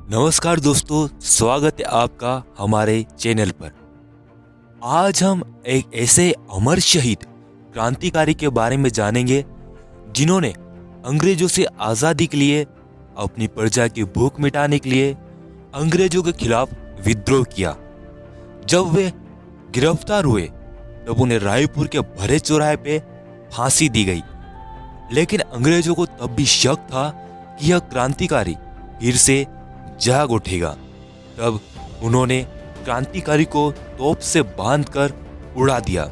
नमस्कार दोस्तों, स्वागत है आपका हमारे चैनल पर। आज हम एक ऐसे अमर शहीद क्रांतिकारी के बारे में जानेंगे जिन्होंने अंग्रेजों से आज़ादी के लिए, अपनी प्रजा की भूख मिटाने के लिए अंग्रेजों के खिलाफ विद्रोह किया। जब वे गिरफ्तार हुए तब उन्हें रायपुर के भरे चौराहे पे फांसी दी गई। लेकिन अंग्रेजों को तब भी शक था कि यह क्रांतिकारी फिर से जाग उठेगा। तब उन्होंने क्रांतिकारी को तोप से बांधकर उड़ा दिया।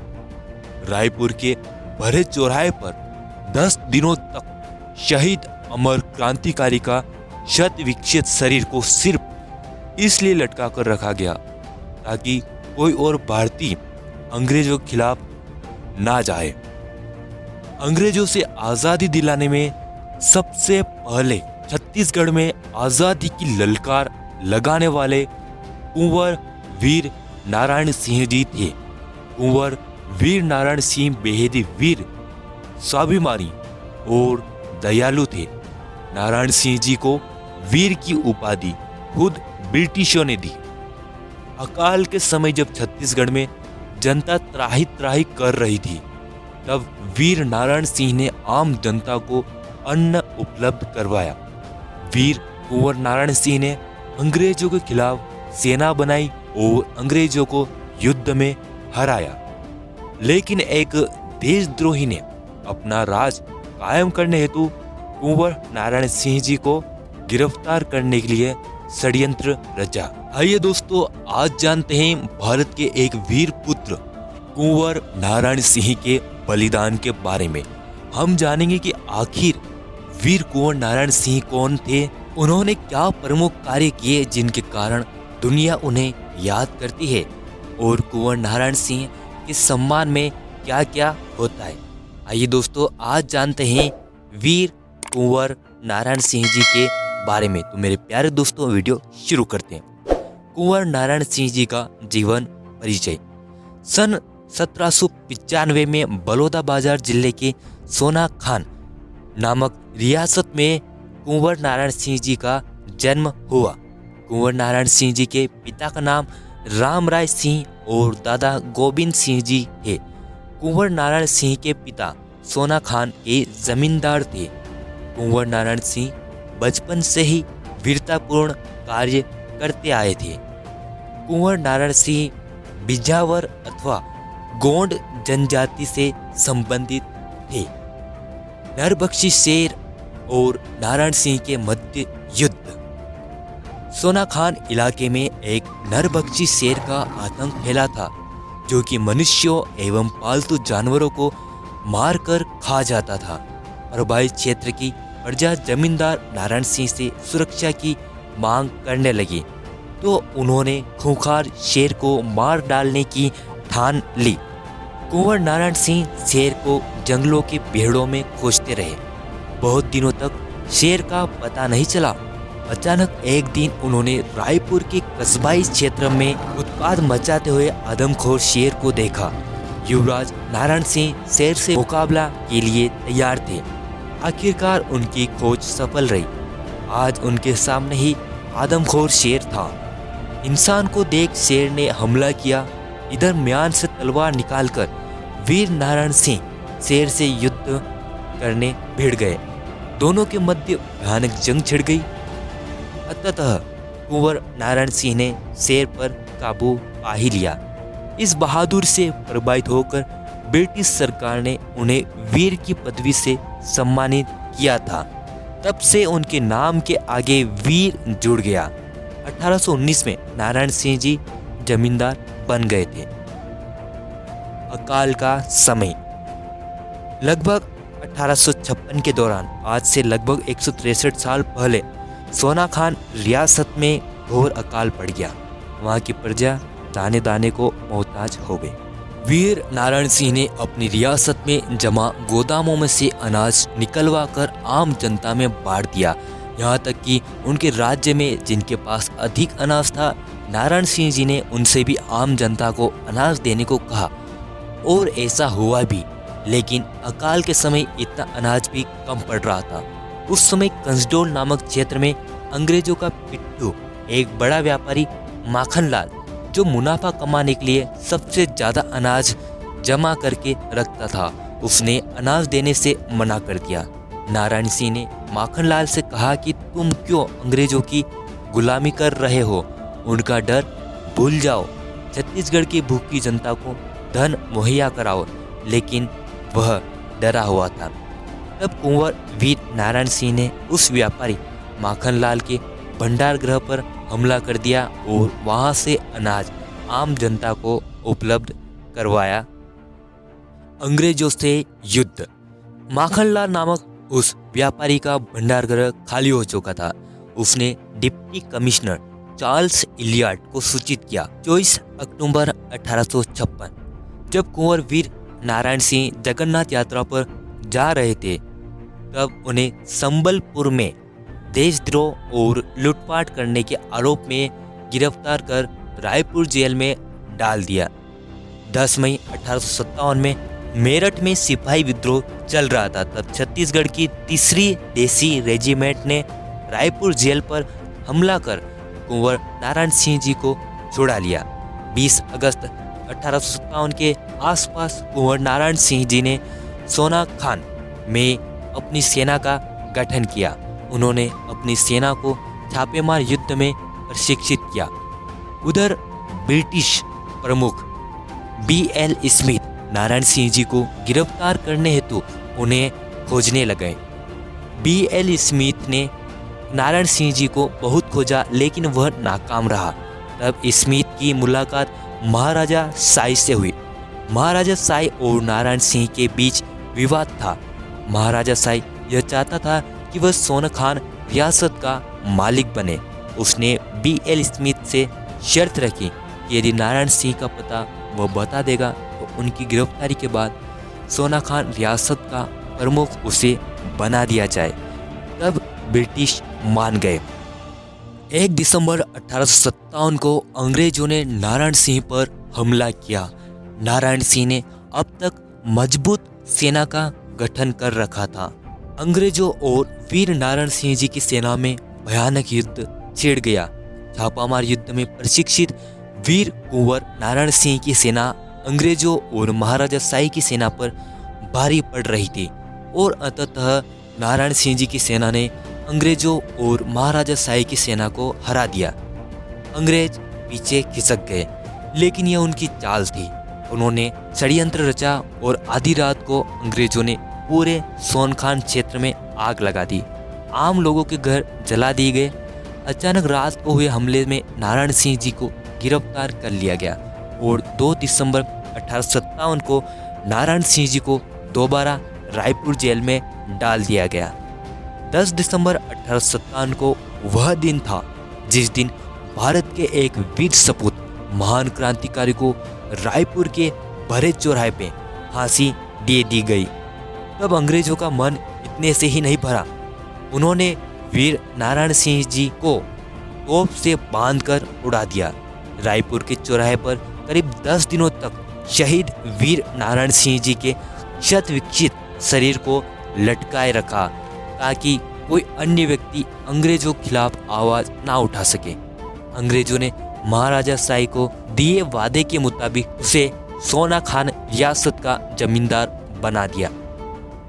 रायपुर के भरे चौराहे पर 10 दिनों तक शहीद अमर क्रांतिकारी का शत विक्षत शरीर को सिर्फ इसलिए लटका कर रखा गया ताकि कोई और भारतीय अंग्रेजों के खिलाफ ना जाए। अंग्रेजों से आजादी दिलाने में सबसे पहले छत्तीसगढ़ में आजादी की ललकार लगाने वाले कुंवर वीर नारायण सिंह जी थे। कुंवर वीर नारायण सिंह बेहद वीर, स्वाभिमानी और दयालु थे। नारायण सिंह जी को वीर की उपाधि खुद ब्रिटिशों ने दी। अकाल के समय जब छत्तीसगढ़ में जनता त्राही त्राही कर रही थी, तब वीर नारायण सिंह ने आम जनता को अन्न उपलब्ध करवाया। वीर कुंवर नारायण सिंह ने अंग्रेजों के खिलाफ सेना बनाई और अंग्रेजों को युद्ध में हराया। लेकिन एक देशद्रोही ने अपना राज कायम करने हेतु कुंवर नारायण सिंह जी को गिरफ्तार करने के लिए षड्यंत्र रचा। आइए दोस्तों, आज जानते हैं भारत के एक वीर पुत्र कुंवर नारायण सिंह के बलिदान के बारे में। हम जानेंगे कि आखिर वीर कुंवर नारायण सिंह कौन थे, उन्होंने क्या प्रमुख कार्य किए जिनके कारण दुनिया उन्हें याद करती है, और कुंवर नारायण सिंह के सम्मान में क्या क्या होता है। आइए दोस्तों, आज जानते हैं वीर कुंवर नारायण सिंह जी के बारे में। तो मेरे प्यारे दोस्तों, वीडियो शुरू करते हैं। कुंवर नारायण सिंह जी का जीवन परिचय। सन 1795 में बलौदाबाजार जिले के सोनाखान नामक रियासत में कुंवर नारायण सिंह जी का जन्म हुआ। कुंवर नारायण सिंह जी के पिता का नाम रामराय सिंह और दादा गोविंद सिंह जी है। कुंवर नारायण सिंह के पिता सोनाखान के जमींदार थे। कुंवर नारायण सिंह बचपन से ही वीरतापूर्ण कार्य करते आए थे। कुंवर नारायण सिंह बिजावर अथवा गोंड जनजाति से संबंधित थे। नरबख्शी शेर और नारायण सिंह के मध्य युद्ध। सोनाखान इलाके में एक नरबख्शी शेर का आतंक फैला था, जो कि मनुष्यों एवं पालतू जानवरों को मारकर खा जाता था। प्रभावित क्षेत्र की प्रजा जमींदार नारायण सिंह से सुरक्षा की मांग करने लगी, तो उन्होंने खूंखार शेर को मार डालने की ठान ली। कुंवर नारायण सिंह शेर को जंगलों के पेड़ों में खोजते रहे। बहुत दिनों तक शेर का पता नहीं चला। अचानक एक दिन उन्होंने रायपुर के कस्बाई क्षेत्र में उत्पात मचाते हुए आदमखोर शेर को देखा। युवराज नारायण सिंह शेर से मुकाबला के लिए तैयार थे। आखिरकार उनकी खोज सफल रही। आज उनके सामने ही आदमखोर शेर था। इंसान को देख शेर ने हमला किया। इधर म्यान से तलवार निकालकर वीर नारायण सिंह शेर से युद्ध करने भिड़ गए। दोनों के मध्य भयानक जंग छिड़ गई। अंततः कुंवर नारायण सिंह ने शेर पर काबू पा ही लिया। इस बहादुर से प्रभावित होकर ब्रिटिश सरकार ने उन्हें वीर की पदवी से सम्मानित किया था। तब से उनके नाम के आगे वीर जुड़ गया। 1819 में नारायण सिंह जी जमींदार बन गए थे। अकाल का समय। लगभग 1856 के दौरान, आज से लगभग 163 साल पहले, सोनाखान रियासत में घोर अकाल पड़ गया। वहाँ की प्रजा दाने दाने को मोहताज हो गई। वीर नारायण सिंह ने अपनी रियासत में जमा गोदामों में से अनाज निकलवा कर आम जनता में बांट दिया। यहाँ तक कि उनके राज्य में जिनके पास अधिक अनाज था, नारायण सिंह जी ने उनसे भी आम जनता को अनाज देने को कहा, और ऐसा हुआ भी। लेकिन अकाल के समय इतना अनाज भी कम पड़ रहा था। उस समय कंसडोल नामक क्षेत्र में अंग्रेजों का पिट्ठू एक बड़ा व्यापारी माखनलाल, जो मुनाफा कमाने के लिए सबसे ज्यादा अनाज जमा करके रखता था, उसने अनाज देने से मना कर दिया। नारायण सिंह ने माखनलाल से कहा कि तुम क्यों अंग्रेजों की गुलामी कर रहे हो, उनका डर भूल जाओ, छत्तीसगढ़ की भूखी जनता को धन मुहैया कराओ। लेकिन वह डरा हुआ था। तब कुंवर वीर नारायण सिंह ने उस व्यापारी माखनलाल के भंडार गृह पर हमला कर दिया और वहां से अनाज आम जनता को उपलब्ध करवाया। अंग्रेजों से युद्ध। माखनलाल नामक उस व्यापारी का भंडार गृह खाली हो चुका था। उसने डिप्टी कमिश्नर चार्ल्स इलियट को सूचित किया। 24 अक्टूबर 1856 जब कुंवर वीर नारायण सिंह जगन्नाथ यात्रा पर जा रहे थे, तब उन्हें संबलपुर में देशद्रोह और लूटपाट करने के आरोप में गिरफ्तार कर रायपुर जेल में डाल दिया। 10 मई 1857 में मेरठ में सिपाही विद्रोह चल रहा था। तब छत्तीसगढ़ की 3री देसी रेजिमेंट ने रायपुर जेल पर हमला कर कुंवर नारायण सिंह जी को छुड़ा लिया। 20 अगस्त 1857 के आसपास कुंवर नारायण सिंह जी ने सोनाखान में अपनी सेना का गठन किया। उन्होंने अपनी सेना को छापेमार युद्ध में प्रशिक्षित किया। उधर ब्रिटिश प्रमुख B.L. स्मिथ नारायण सिंह जी को गिरफ्तार करने हेतु उन्हें खोजने लगे। B.L. स्मिथ ने नारायण सिंह जी को बहुत खोजा, लेकिन वह नाकाम रहा। तब स्मिथ की मुलाकात महाराजा साई से हुई। महाराजा साई और नारायण सिंह के बीच विवाद था। महाराजा साई यह चाहता था कि वह सोनाखान रियासत का मालिक बने। उसने B.L. स्मिथ से शर्त रखी कि यदि नारायण सिंह का पता वह बता देगा तो उनकी गिरफ्तारी के बाद सोनाखान रियासत का प्रमुख उसे बना दिया जाए। तब ब्रिटिश मान गए। 1 दिसंबर 1857 को अंग्रेजों ने नारायण सिंह पर हमला किया। नारायण सिंह ने अब तक मजबूत सेना का गठन कर रखा था। अंग्रेजों और वीर नारायण सिंह जी की सेना में भयानक युद्ध छिड़ गया। छापामार युद्ध में प्रशिक्षित वीर कुंवर नारायण सिंह की सेना अंग्रेजों और महाराजा साई की सेना पर भारी पड़ रही थी और अंततः नारायण सिंह जी की सेना ने अंग्रेजों और महाराजा साई की सेना को हरा दिया। अंग्रेज पीछे खिसक गए, लेकिन यह उनकी चाल थी। उन्होंने षड्यंत्र रचा और आधी रात को अंग्रेजों ने पूरे सोनखान क्षेत्र में आग लगा दी। आम लोगों के घर जला दिए गए। अचानक रात को हुए हमले में नारायण सिंह जी को गिरफ्तार कर लिया गया और 2 दिसंबर 1857 को नारायण सिंह जी को दोबारा रायपुर जेल में डाल दिया गया। 10 दिसंबर 1857 को वह दिन था जिस दिन भारत के एक वीर सपूत महान क्रांतिकारी को रायपुर के भरे चौराहे पे फांसी दे दी गई। तब अंग्रेजों का मन इतने से ही नहीं भरा। उन्होंने वीर नारायण सिंह जी को तोप से बांधकर उड़ा दिया। रायपुर के चौराहे पर करीब 10 दिनों तक शहीद वीर नारायण सिंह जी के क्षत विक्षित शरीर को लटकाए रखा ताकि कोई अन्य व्यक्ति अंग्रेजों के खिलाफ आवाज ना उठा सके। अंग्रेजों ने महाराजा साई को दिए वादे के मुताबिक उसे सोनाखान रियासत का जमींदार बना दिया।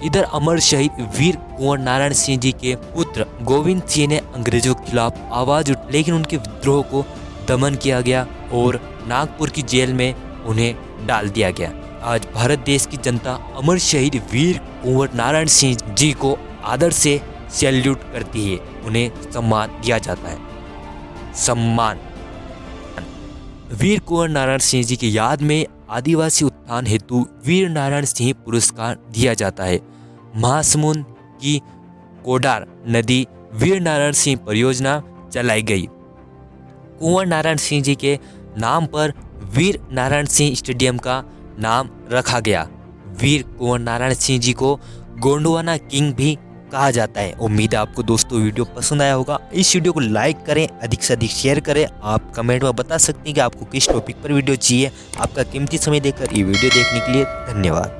इधर अमर शहीद वीर कुंवर नारायण सिंह जी के पुत्र गोविंद सिंह ने अंग्रेजों के खिलाफ आवाज उठाई, लेकिन उनके विद्रोह को दमन किया गया और नागपुर की जेल में उन्हें डाल दिया गया। आज भारत देश की जनता अमर शहीद वीर कुंवर नारायण सिंह जी को आदर से सैल्यूट करती है, उन्हें सम्मान दिया जाता है। सम्मान। वीर कुंवर नारायण सिंह जी की याद में आदिवासी उत्थान हेतु वीर नारायण सिंह पुरस्कार दिया जाता है। महासमुंद की कोडार नदी वीर नारायण सिंह परियोजना चलाई गई। कुंवर नारायण सिंह जी के नाम पर वीर नारायण सिंह स्टेडियम का नाम रखा गया। वीर कुंवर नारायण सिंह जी को गोंडवाना किंग भी कहा जाता है। उम्मीद है आपको दोस्तों वीडियो पसंद आया होगा। इस वीडियो को लाइक करें, अधिक से अधिक शेयर करें। आप कमेंट में बता सकते हैं कि आपको किस टॉपिक पर वीडियो चाहिए। आपका कीमती समय देकर ये वीडियो देखने के लिए धन्यवाद।